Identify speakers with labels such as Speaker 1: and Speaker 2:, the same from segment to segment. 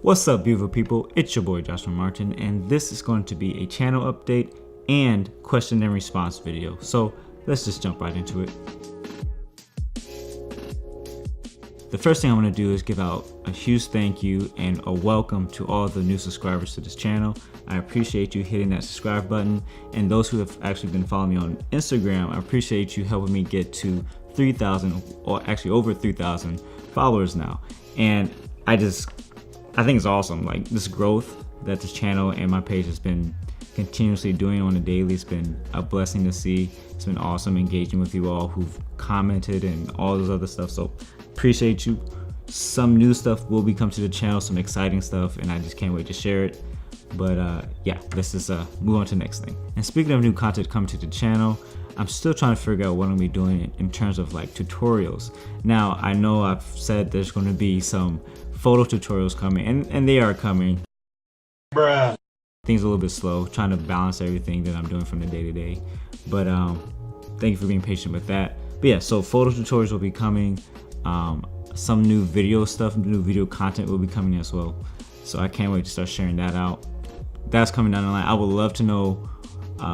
Speaker 1: What's up, beautiful people? It's your boy Joshua Martin, and this is going to be a channel update and question and response video. So let's just jump right into it. The first thing I'm going to do is give out a huge thank you and a welcome to all the new subscribers to this channel. I appreciate you hitting that subscribe button, and those who have actually been following me on Instagram, I appreciate you helping me get to 3,000, or actually over 3,000 followers now. And I think it's awesome, like this growth that this channel and my page has been continuously doing on a daily. It's been a blessing to see. It's been awesome engaging with you all who've commented and all this other stuff. So appreciate you. Some new stuff will be coming to the channel, some exciting stuff, and I just can't wait to share it. But yeah, let's just move on to the next thing. And speaking of new content coming to the channel, I'm still trying to figure out what I'm gonna be doing in terms of like tutorials. Now, I know I've said there's gonna be some photo tutorials coming, and they are coming. Bruh. Things a little bit slow, trying to balance everything that I'm doing from the day to day. But thank you for being patient with that. But yeah, so photo tutorials will be coming. Some new video stuff, new video content will be coming as well. So I can't wait to start sharing that out. That's coming down the line. I would love to know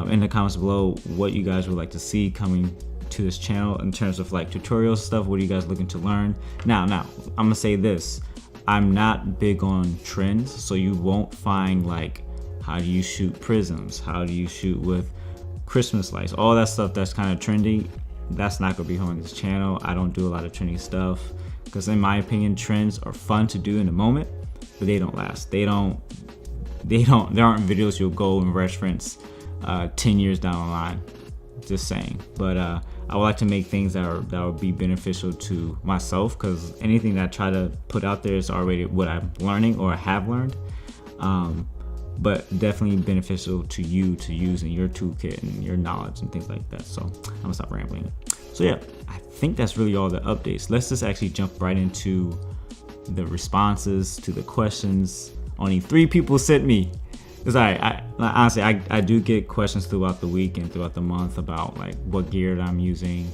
Speaker 1: in the comments below what you guys would like to see coming to this channel in terms of like tutorial stuff. What are you guys looking to learn? Now, I'm gonna say this. I'm not big on trends, so you won't find like how do you shoot prisms, how do you shoot with Christmas lights, all that stuff that's kind of trendy. That's not gonna be on this channel. I don't do a lot of trendy stuff because in my opinion, trends are fun to do in the moment, but they don't last. There aren't videos you'll go and reference 10 years down the line, just saying. But I would like to make things that would be beneficial to myself, because anything that I try to put out there is already what I'm learning or have learned, but definitely beneficial to you to use in your toolkit and your knowledge and things like that. So I'm gonna stop rambling. So yeah, I think that's really all the updates. Let's just actually jump right into the responses to the questions. Only 3 people sent me. Because honestly, I do get questions throughout the week and throughout the month about like what gear that I'm using,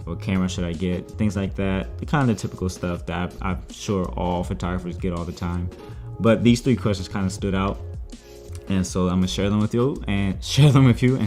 Speaker 1: what camera should I get, things like that. The kind of typical stuff that I'm sure all photographers get all the time. But these 3 questions kind of stood out, and so I'm gonna share them with you and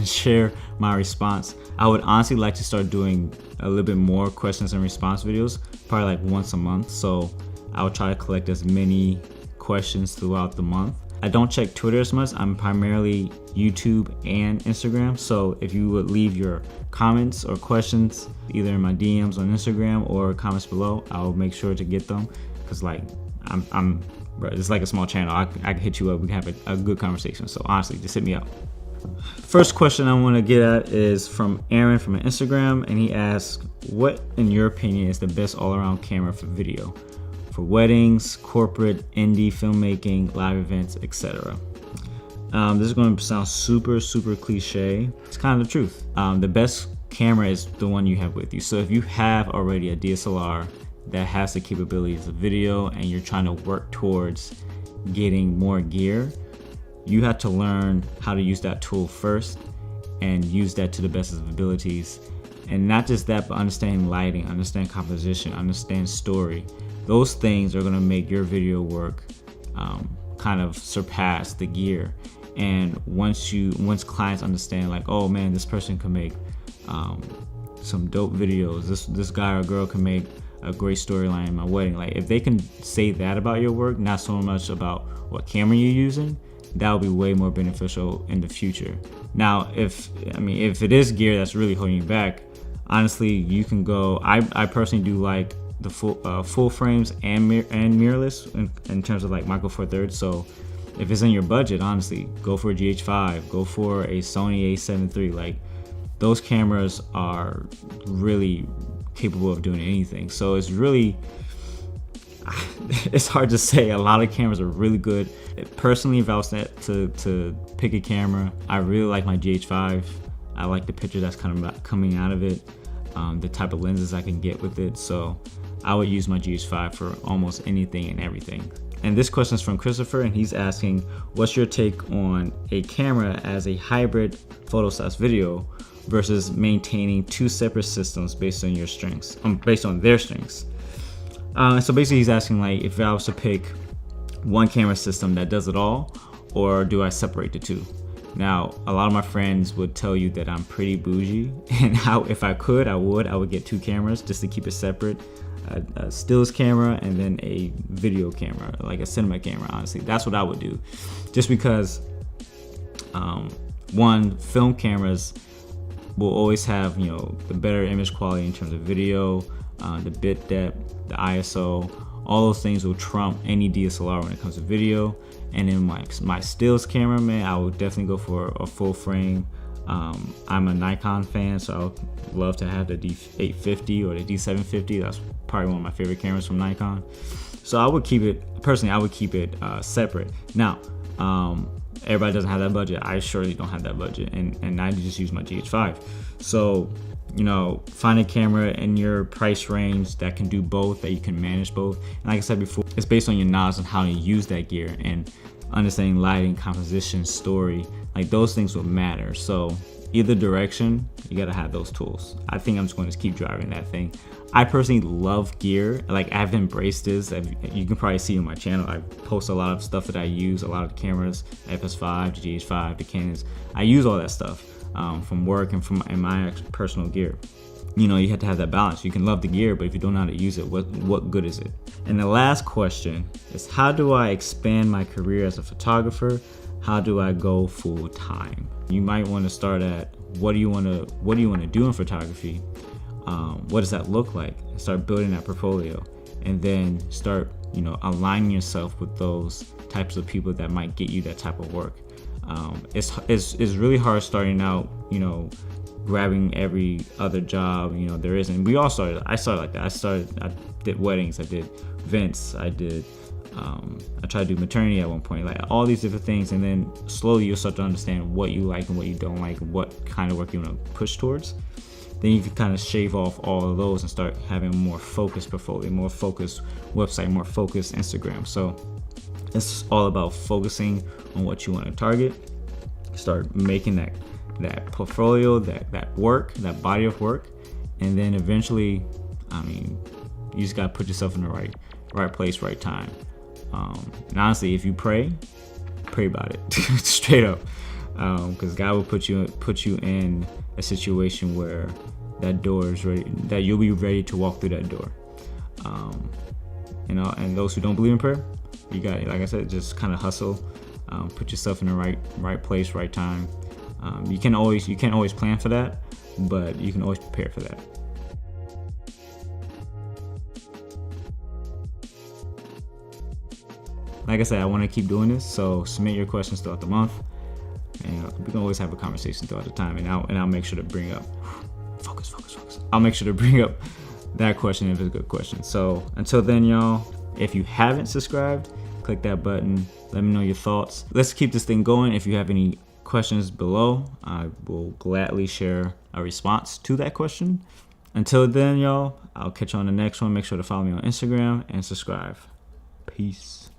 Speaker 1: share my response. I would honestly like to start doing a little bit more questions and response videos, probably like once a month. So I would try to collect as many questions throughout the month. I don't check Twitter as much. I'm primarily YouTube and Instagram. So if you would leave your comments or questions either in my DMs on Instagram or comments below, I'll make sure to get them. Cause like bro, it's like a small channel. I can hit you up. We can have a good conversation. So honestly, just hit me up. First question I want to get at is from Aaron from Instagram, and he asks, what in your opinion is the best all-around camera for video? For weddings, corporate, indie filmmaking, live events, etc. This is going to sound super cliche. It's kind of the truth. The best camera is the one you have with you. So if you have already a DSLR that has the capabilities of video and you're trying to work towards getting more gear, you have to learn how to use that tool first and use that to the best of abilities. And not just that, but understand lighting, understand composition, understand story. Those things are gonna make your video work kind of surpass the gear. And once clients understand like, oh man, this person can make some dope videos, this guy or girl can make a great storyline in my wedding. Like if they can say that about your work, not so much about what camera you're using, that will be way more beneficial in the future. Now, if it is gear that's really holding you back, honestly, you can go. I personally do like the full frames and mirrorless in terms of like Micro Four Thirds. So if it's in your budget, honestly, go for a GH5, go for a Sony a7 III. Like those cameras are really capable of doing anything. So it's really, it's hard to say. A lot of cameras are really good. Personally, if I was to pick a camera, I really like my GH5. I like the picture that's kind of coming out of it, the type of lenses I can get with it. So I would use my GH5 for almost anything and everything. And this question is from Christopher, and he's asking, what's your take on a camera as a hybrid photo/video versus maintaining 2 separate systems based on your strengths, based on their strengths? So basically he's asking like, if I was to pick one camera system that does it all, or do I separate the two? Now, a lot of my friends would tell you that I'm pretty bougie, and if I could, I would get 2 cameras just to keep it separate. A stills camera and then a video camera, like a cinema camera. Honestly, that's what I would do, just because one, film cameras will always have, you know, the better image quality in terms of video, the bit depth, the ISO. All those things will trump any DSLR when it comes to video. And in my stills camera, man, I would definitely go for a full frame. I'm a Nikon fan, so I would love to have the D850 or the D750. That's probably one of my favorite cameras from Nikon. So I would keep it, personally, I would keep it separate. Now, everybody doesn't have that budget. I surely don't have that budget, and I just use my GH5. So, you know, find a camera in your price range that can do both, that you can manage both. And like I said before, it's based on your knowledge on how to use that gear and understanding lighting, composition, story. Like, those things will matter. So either direction, you gotta have those tools. I think I'm just going to keep driving that thing. I personally love gear. Like, I've embraced this. You can probably see on my channel, I post a lot of stuff that I use, a lot of cameras, FS5, the GH5, the Canons. I use all that stuff from work and from my personal gear. You know, you have to have that balance. You can love the gear, but if you don't know how to use it, what good is it? And the last question is, how do I expand my career as a photographer? How do I go full time? You might want to start at, what do you want to do in photography? What does that look like? Start building that portfolio, and then start, you know, aligning yourself with those types of people that might get you that type of work. It's really hard starting out, you know, grabbing every other job, you know, there is. And we all started. I started like that. I did weddings, I did events, I tried to do maternity at one point, like all these different things. And then slowly you'll start to understand what you like and what you don't like, and what kind of work you want to push towards. Then you can kind of shave off all of those and start having a more focused portfolio, more focused website, more focused Instagram. So it's all about focusing on what you want to target. Start making that portfolio, that work, that body of work, and then eventually, I mean, you just gotta put yourself in the right place, right time. And honestly, if you pray about it, straight up, because God will put you in a situation where that door is ready, that you'll be ready to walk through that door. You know, and those who don't believe in prayer, you got, like I said, just kind of hustle, put yourself in the right place, right time. You can't always plan for that, but you can always prepare for that. Like I said, I want to keep doing this, so submit your questions throughout the month, and we can always have a conversation throughout the time. And I'll make sure to bring up focus. I'll make sure to bring up that question if it's a good question. So until then, y'all, if you haven't subscribed, click that button. Let me know your thoughts. Let's keep this thing going. If you have any questions below, I will gladly share a response to that question. Until then, y'all, I'll catch you on the next one. Make sure to follow me on Instagram and subscribe. Peace.